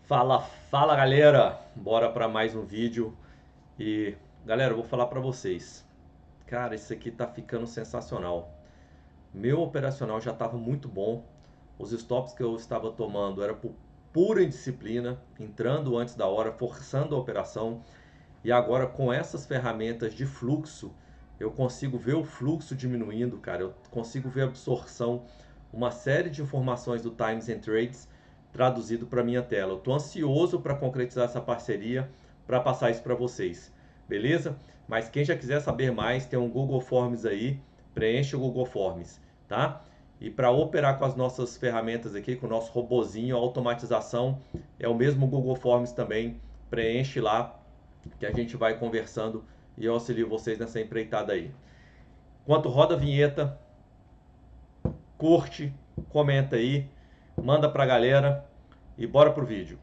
Fala galera, bora para mais um vídeo e galera, eu vou falar para vocês, cara, isso aqui tá ficando sensacional. Meu operacional já estava muito bom, os stops que eu estava tomando era por pura indisciplina, entrando antes da hora, forçando a operação e agora com essas ferramentas de fluxo eu consigo ver o fluxo diminuindo, cara, eu consigo ver a absorção, uma série de informações do Times and Trades traduzido para minha tela. Eu estou ansioso para concretizar essa parceria, para passar isso para vocês, beleza? Mas quem já quiser saber mais, tem um Google Forms aí, preenche o Google Forms, tá? E para operar com as nossas ferramentas aqui, com o nosso robozinho, a automatização, é o mesmo Google Forms também, preenche lá, que a gente vai conversando e eu auxilio vocês nessa empreitada aí. Enquanto roda a vinheta, curte, comenta aí, manda pra galera e bora pro vídeo.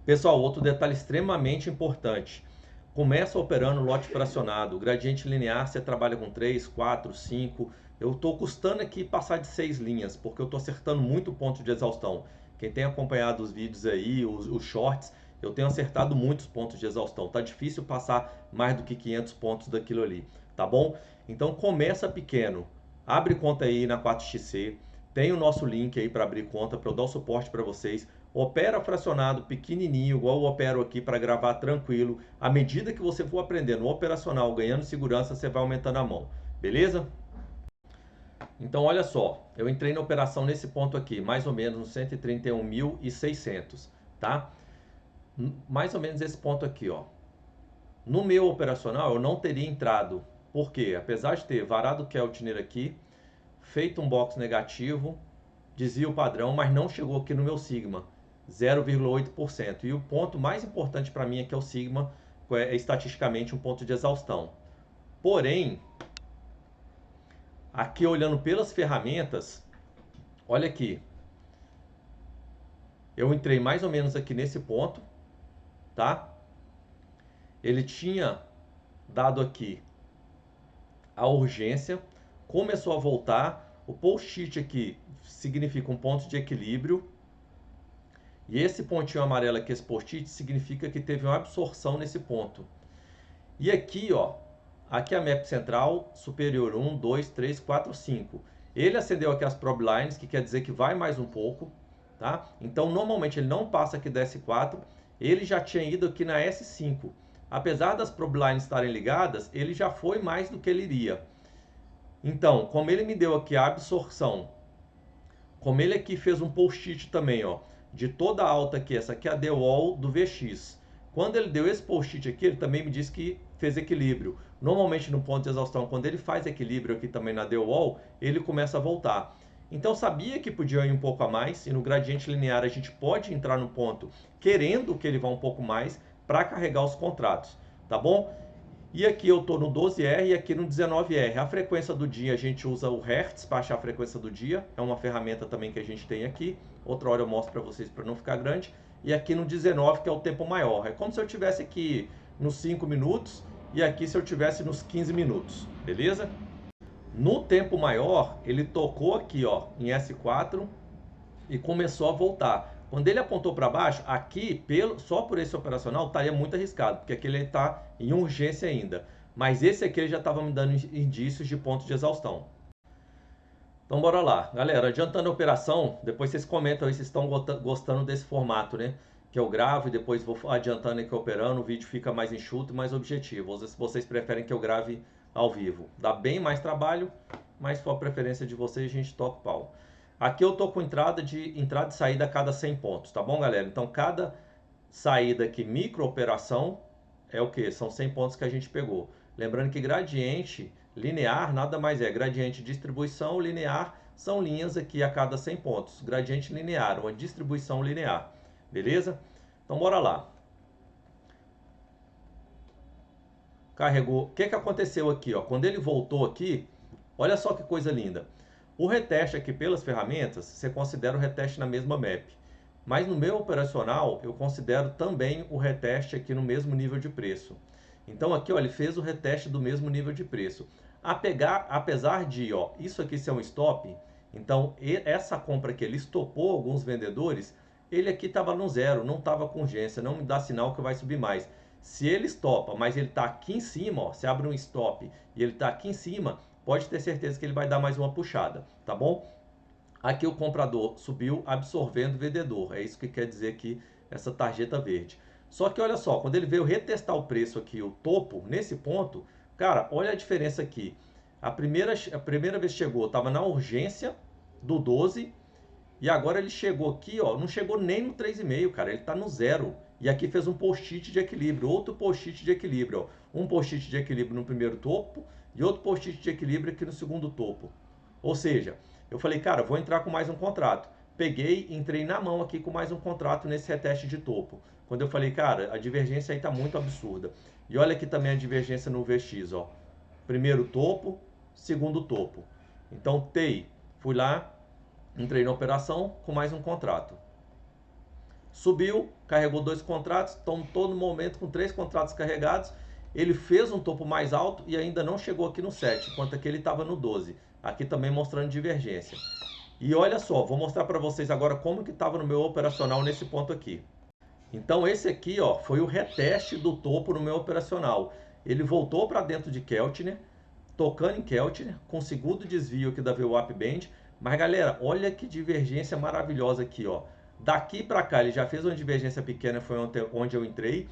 Pessoal, outro detalhe extremamente importante. Começa operando lote fracionado. Gradiente linear, você trabalha com 3, 4, 5. Eu estou custando aqui passar de 6 linhas, porque eu estou acertando muito ponto de exaustão. Quem tem acompanhado os vídeos aí, os shorts, eu tenho acertado muitos pontos de exaustão. Tá difícil passar mais do que 500 pontos daquilo ali, tá bom? Então começa pequeno. Abre conta aí na 4XC. Tem o nosso link aí para abrir conta, para eu dar o suporte para vocês. Opera fracionado pequenininho, igual eu opero aqui para gravar tranquilo. À medida que você for aprendendo o operacional, ganhando segurança, você vai aumentando a mão. Beleza? Então olha só, eu entrei na operação nesse ponto aqui, mais ou menos no 131.600, tá? Mais ou menos esse ponto aqui, ó. No meu operacional eu não teria entrado, porque apesar de ter varado o Keltner aqui, feito um box negativo, dizia o padrão, mas não chegou aqui no meu Sigma, 0,8%. E o ponto mais importante para mim é que é o Sigma, é estatisticamente um ponto de exaustão. Porém, aqui olhando pelas ferramentas, olha aqui, eu entrei mais ou menos aqui nesse ponto, tá? Ele tinha dado aqui a urgência, começou a voltar, o post-it aqui significa um ponto de equilíbrio, e esse pontinho amarelo aqui, esse post-it, significa que teve uma absorção nesse ponto. E aqui, ó, aqui a map central, superior 1, 2, 3, 4, 5. Ele acendeu aqui as prob lines, que quer dizer que vai mais um pouco, tá? Então, normalmente ele não passa aqui da S4, ele já tinha ido aqui na S5. Apesar das prob lines estarem ligadas, ele já foi mais do que ele iria. Então, como ele me deu aqui a absorção, como ele aqui fez um post-it também, ó, de toda a alta aqui, essa aqui é a The Wall do VX. Quando ele deu esse post-it aqui, ele também me disse que fez equilíbrio. Normalmente no ponto de exaustão, quando ele faz equilíbrio aqui também na The Wall, ele começa a voltar. Então sabia que podia ir um pouco a mais, e no gradiente linear a gente pode entrar no ponto querendo que ele vá um pouco mais para carregar os contratos, tá bom? E aqui eu estou no 12R e aqui no 19R. A frequência do dia a gente usa o Hertz para achar a frequência do dia. É uma ferramenta também que a gente tem aqui. Outra hora eu mostro para vocês para não ficar grande. E aqui no 19, que é o tempo maior. É como se eu tivesse aqui nos 5 minutos e aqui se eu tivesse nos 15 minutos. Beleza? No tempo maior, ele tocou aqui, ó, em S4 e começou a voltar. Quando ele apontou para baixo, aqui, só por esse operacional, estaria muito arriscado, porque aqui ele está em urgência ainda. Mas esse aqui ele já estava me dando indícios de ponto de exaustão. Então bora lá. Galera, adiantando a operação, depois vocês comentam aí se estão gostando desse formato, né? Que eu gravo e depois vou adiantando aqui operando, o vídeo fica mais enxuto e mais objetivo. Ou se vocês preferem que eu grave ao vivo. Dá bem mais trabalho, mas se for a preferência de vocês, a gente toca o pau. Aqui eu tô com entrada e saída a cada 100 pontos, tá bom, galera? Então cada saída aqui, micro operação, é o que? São 100 pontos que a gente pegou. Lembrando que gradiente linear nada mais é. Gradiente distribuição linear são linhas aqui a cada 100 pontos. Gradiente linear, uma distribuição linear. Beleza? Então bora lá. Carregou. O que aconteceu aqui? Ó? Quando ele voltou aqui, olha só que coisa linda. O reteste aqui pelas ferramentas, você considera o reteste na mesma map. Mas no meu operacional, eu considero também o reteste aqui no mesmo nível de preço. Então aqui, ó, ele fez o reteste do mesmo nível de preço. apesar de, ó, isso aqui ser um stop, então essa compra que ele estopou alguns vendedores, ele aqui estava no zero, não estava com urgência, não me dá sinal que vai subir mais. Se ele estopa, mas ele está aqui em cima, ó, se abre um stop e ele está aqui em cima, pode ter certeza que ele vai dar mais uma puxada, tá bom? Aqui o comprador subiu absorvendo o vendedor, é isso que quer dizer aqui essa tarjeta verde. Só que olha só, quando ele veio retestar o preço aqui, o topo, nesse ponto, cara, olha a diferença aqui. A primeira vez que chegou, estava na urgência do 12, e agora ele chegou aqui, ó, não chegou nem no 3,5, cara, ele está no zero. E aqui fez um post-it de equilíbrio, outro post-it de equilíbrio, ó. Um post-it de equilíbrio no primeiro topo e outro post-it de equilíbrio aqui no segundo topo. Ou seja, eu falei, cara, vou entrar com mais um contrato. Peguei, entrei na mão aqui com mais um contrato nesse reteste de topo. Quando eu falei, cara, a divergência aí tá muito absurda. E olha aqui também a divergência no VX, ó. Primeiro topo, segundo topo. Então, fui lá, entrei na operação com mais um contrato. Subiu, carregou 2 contratos, estão todo momento com 3 contratos carregados. Ele fez um topo mais alto e ainda não chegou aqui no 7, enquanto aqui ele estava no 12. Aqui também mostrando divergência. E olha só, vou mostrar para vocês agora como que estava no meu operacional nesse ponto aqui. Então esse aqui, ó, foi o reteste do topo no meu operacional. Ele voltou para dentro de Keltner, tocando em Keltner, com segundo desvio aqui da VWAP Band. Mas galera, olha que divergência maravilhosa aqui, ó. Daqui para cá ele já fez uma divergência pequena, foi onde eu entrei.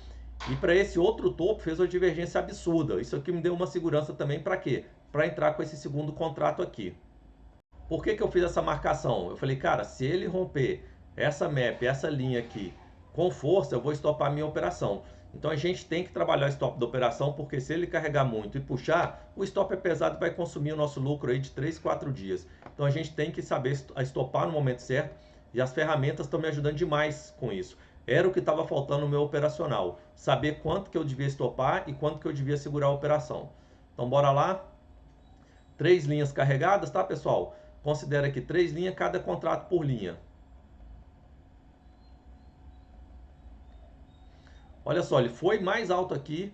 E para esse outro topo fez uma divergência absurda. Isso aqui me deu uma segurança também para quê? Para entrar com esse segundo contrato aqui. Por que eu fiz essa marcação? Eu falei, cara, se ele romper essa map, essa linha aqui, com força, eu vou estopar a minha operação. Então a gente tem que trabalhar o stop da operação, porque se ele carregar muito e puxar, o stop é pesado e vai consumir o nosso lucro aí de 3, 4 dias. Então a gente tem que saber estopar no momento certo, e as ferramentas estão me ajudando demais com isso. Era o que estava faltando no meu operacional, saber quanto que eu devia estopar e quanto que eu devia segurar a operação. Então bora lá. 3 linhas carregadas, tá pessoal? Considera aqui 3 linhas, cada contrato por linha. Olha só, ele foi mais alto aqui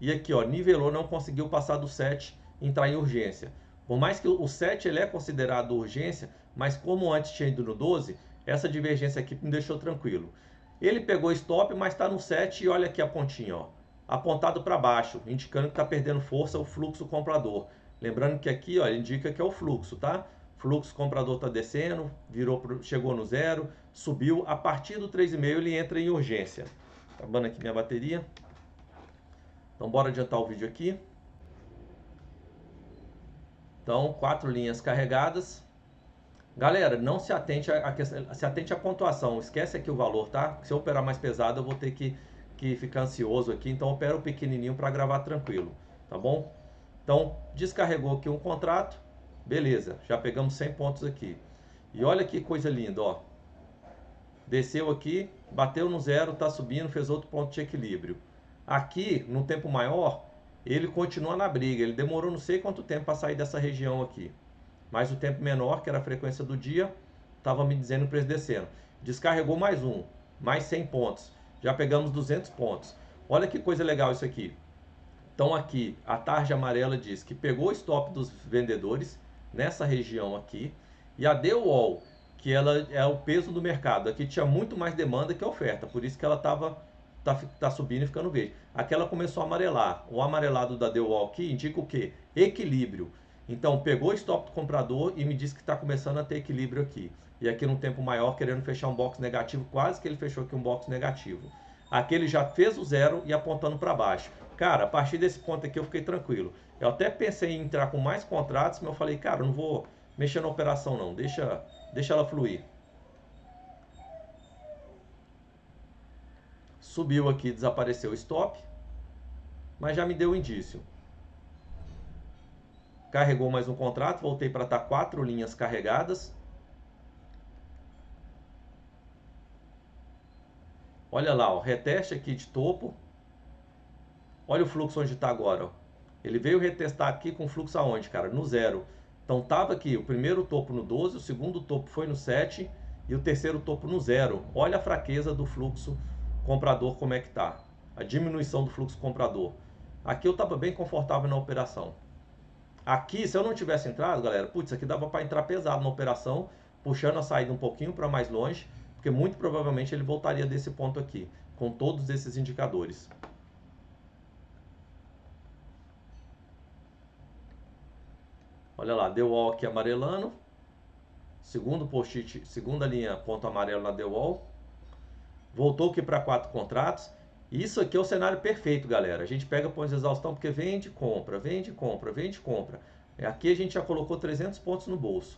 e aqui, ó, nivelou, não conseguiu passar do 7, entrar em urgência. Por mais que o 7 ele é considerado urgência, mas como antes tinha ido no 12, essa divergência aqui me deixou tranquilo. Ele pegou stop, mas está no 7 e olha aqui a pontinha, ó, apontado para baixo, indicando que está perdendo força o fluxo comprador. Lembrando que aqui, ó, ele indica que é o fluxo, tá? Fluxo comprador está descendo, chegou no zero, subiu. A partir do 3,5 ele entra em urgência. Acabando aqui minha bateria. Então bora adiantar o vídeo aqui. Então 4 linhas carregadas. Galera, não se atente se atente à pontuação. Esquece aqui o valor, tá? Se eu operar mais pesado eu vou ter que ficar ansioso aqui. Então opera o pequenininho para gravar tranquilo, tá bom? Então descarregou aqui um contrato. Beleza, já pegamos 100 pontos aqui. E olha que coisa linda, ó. Desceu aqui, bateu no zero, está subindo, fez outro ponto de equilíbrio. Aqui, no tempo maior, ele continua na briga. Ele demorou não sei quanto tempo para sair dessa região aqui. Mas o tempo menor, que era a frequência do dia, estava me dizendo o preço descendo. Descarregou mais um, mais 100 pontos. Já pegamos 200 pontos. Olha que coisa legal isso aqui. Então aqui, a tarja amarela diz que pegou o stop dos vendedores nessa região aqui. E a DWAL, que ela é o peso do mercado. Aqui tinha muito mais demanda que oferta, por isso que ela tá subindo e ficando verde. Aqui ela começou a amarelar. O amarelado da DWAL aqui indica o quê? Equilíbrio. Então pegou o stop do comprador e me diz que está começando a ter equilíbrio aqui. E aqui num tempo maior, querendo fechar um box negativo, quase que ele fechou aqui um box negativo. Aqui ele já fez o zero e apontando para baixo. Cara, a partir desse ponto aqui eu fiquei tranquilo. Eu até pensei em entrar com mais contratos, mas eu falei, cara, eu não vou mexer na operação não, deixa ela fluir. Subiu aqui, desapareceu o stop, mas já me deu indício. Carregou mais um contrato, voltei para estar 4 linhas carregadas. Olha lá, ó, reteste aqui de topo. Olha o fluxo onde está agora, ó. Ele veio retestar aqui com fluxo aonde, cara? No zero. Então tava aqui o primeiro topo no 12, o segundo topo foi no 7 e o terceiro topo no zero. Olha a fraqueza do fluxo comprador como é que tá. A diminuição do fluxo comprador. Aqui eu estava bem confortável na operação. Aqui, se eu não tivesse entrado, galera, putz, aqui dava para entrar pesado na operação, puxando a saída um pouquinho para mais longe, porque muito provavelmente ele voltaria desse ponto aqui, com todos esses indicadores. Olha lá, deu wall aqui amarelando, segundo post-it, segunda linha, ponto amarelo na deu wall, voltou aqui para 4 contratos. Isso aqui é o cenário perfeito, galera. A gente pega pontos de exaustão porque vende, compra, vende, compra, vende, compra. Aqui a gente já colocou 300 pontos no bolso.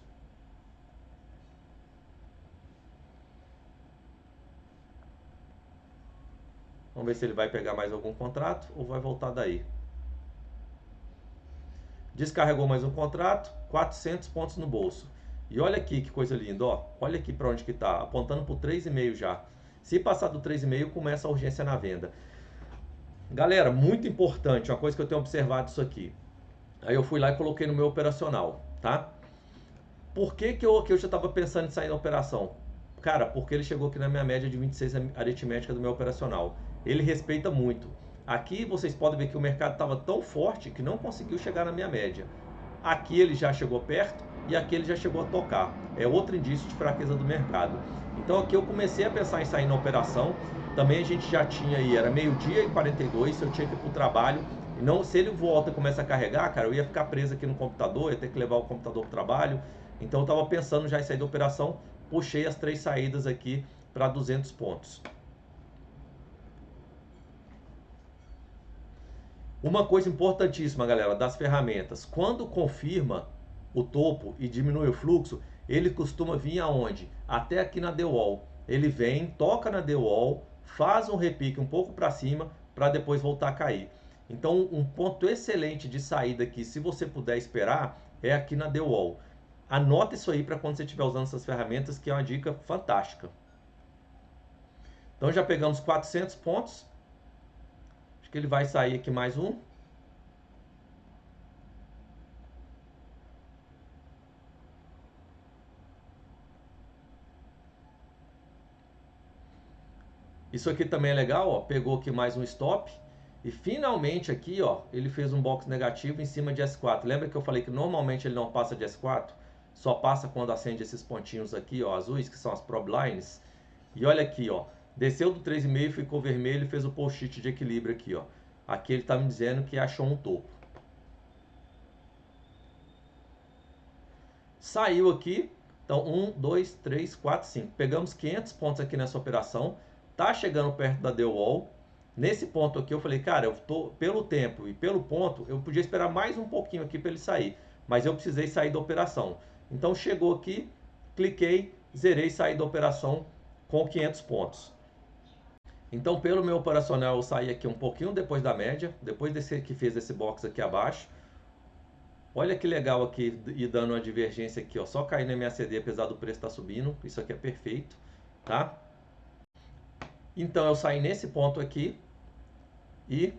Vamos ver se ele vai pegar mais algum contrato ou vai voltar daí. Descarregou mais um contrato, 400 pontos no bolso. E olha aqui que coisa linda, ó. Olha aqui para onde que tá, apontando para o 3,5 já. Se passar do 3,5, começa a urgência na venda. Galera, muito importante, uma coisa que eu tenho observado isso aqui. Aí eu fui lá e coloquei no meu operacional, tá? Por que eu já estava pensando em sair da operação? Cara, porque ele chegou aqui na minha média de 26 aritmética do meu operacional. Ele respeita muito. Aqui vocês podem ver que o mercado estava tão forte que não conseguiu chegar na minha média. Aqui ele já chegou perto e aqui ele já chegou a tocar. É outro indício de fraqueza do mercado. Então aqui eu comecei a pensar em sair na operação. Também a gente já tinha aí, era meio-dia e 42, se eu tinha que ir para o trabalho. E não, se ele volta e começa a carregar, cara, eu ia ficar preso aqui no computador, ia ter que levar o computador para o trabalho. Então eu estava pensando já em sair da operação, puxei as 3 saídas aqui para 200 pontos. Uma coisa importantíssima, galera, das ferramentas, quando confirma o topo e diminui o fluxo, ele costuma vir aonde? Até aqui na The Wall. Ele vem, toca na The Wall, faz um repique um pouco para cima, para depois voltar a cair. Então, um ponto excelente de saída aqui, se você puder esperar, é aqui na The Wall. Anota isso aí para quando você estiver usando essas ferramentas, que é uma dica fantástica. Então já pegamos 400 pontos. Acho que ele vai sair aqui mais um. Isso aqui também é legal, ó. Pegou aqui mais um stop. E finalmente aqui, ó, ele fez um box negativo em cima de S4. Lembra que eu falei que normalmente ele não passa de S4? Só passa quando acende esses pontinhos aqui, ó, azuis, que são as prob lines. E olha aqui, ó, desceu do 3,5, ficou vermelho e fez o post-it de equilíbrio aqui, ó. Aqui ele está me dizendo que achou um topo. Saiu aqui, então 1, 2, 3, 4, 5. Pegamos 500 pontos aqui nessa operação. Tá chegando perto da The Wall. Nesse ponto aqui eu falei, cara, eu tô pelo tempo e pelo ponto, eu podia esperar mais um pouquinho aqui para ele sair, mas eu precisei sair da operação. Então chegou aqui, cliquei, zerei, saí da operação com 500 pontos. Então pelo meu operacional eu saí aqui um pouquinho depois da média, depois desse que fez esse box aqui abaixo. Olha que legal aqui e dando uma divergência aqui, ó, só cair no MACD apesar do preço estar subindo, isso aqui é perfeito, tá? Então eu saí nesse ponto aqui e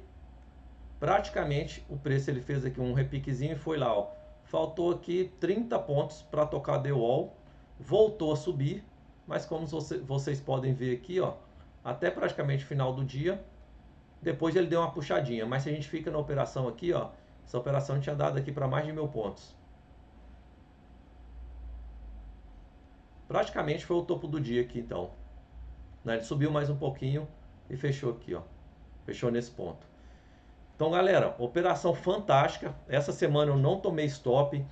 praticamente o preço ele fez aqui um repiquezinho e foi lá, ó. Faltou aqui 30 pontos para tocar The Wall, voltou a subir, mas como vocês podem ver aqui, ó, até praticamente final do dia, depois ele deu uma puxadinha, mas se a gente fica na operação aqui, ó, essa operação tinha dado aqui para mais de 1000 pontos. Praticamente foi o topo do dia aqui então. Ele subiu mais um pouquinho e fechou aqui, ó. Fechou nesse ponto. Então, galera, operação fantástica. Essa semana eu não tomei stop.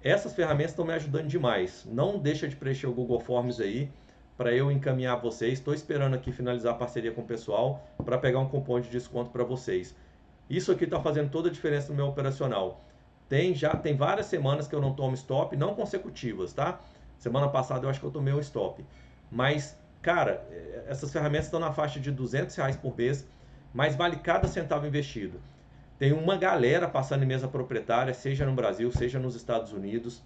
Essas ferramentas estão me ajudando demais. Não deixa de preencher o Google Forms aí para eu encaminhar vocês. Estou esperando aqui finalizar a parceria com o pessoal para pegar um cupom de desconto para vocês. Isso aqui está fazendo toda a diferença no meu operacional. Já tem várias semanas que eu não tomo stop, não consecutivas, tá? Semana passada eu acho que eu tomei um stop. Mas, cara, essas ferramentas estão na faixa de R$200 por mês, mas vale cada centavo investido. Tem uma galera passando em mesa proprietária, seja no Brasil, seja nos Estados Unidos.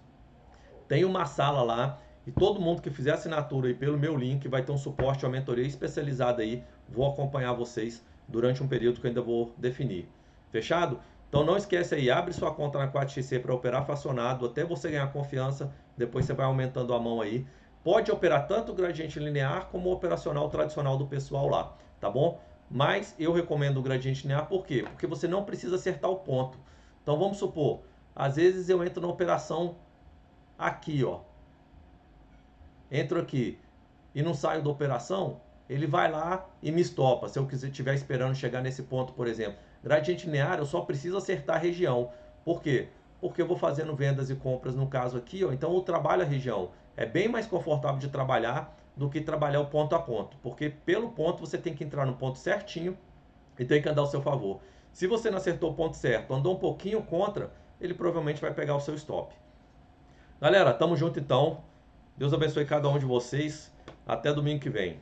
Tem uma sala lá e todo mundo que fizer assinatura aí pelo meu link vai ter um suporte, uma mentoria especializada aí. Vou acompanhar vocês durante um período que eu ainda vou definir. Fechado? Então não esquece aí, abre sua conta na 4xC para operar fracionado até você ganhar confiança, depois você vai aumentando a mão aí. Pode operar tanto o gradiente linear como o operacional tradicional do pessoal lá, tá bom? Mas eu recomendo o gradiente linear por quê? Porque você não precisa acertar o ponto. Então vamos supor, Às vezes eu entro na operação aqui, ó. Entro aqui e não saio da operação, ele vai lá e me estopa. Se eu estiver esperando chegar nesse ponto, por exemplo. Gradiente linear, eu só preciso acertar a região. Por quê? Porque eu vou fazendo vendas e compras no caso aqui, ó. Então eu trabalho a região. É bem mais confortável de trabalhar do que trabalhar o ponto a ponto. Porque pelo ponto você tem que entrar no ponto certinho e tem que andar ao seu favor. Se você não acertou o ponto certo, andou um pouquinho contra, ele provavelmente vai pegar o seu stop. Galera, tamo junto então. Deus abençoe cada um de vocês. Até domingo que vem.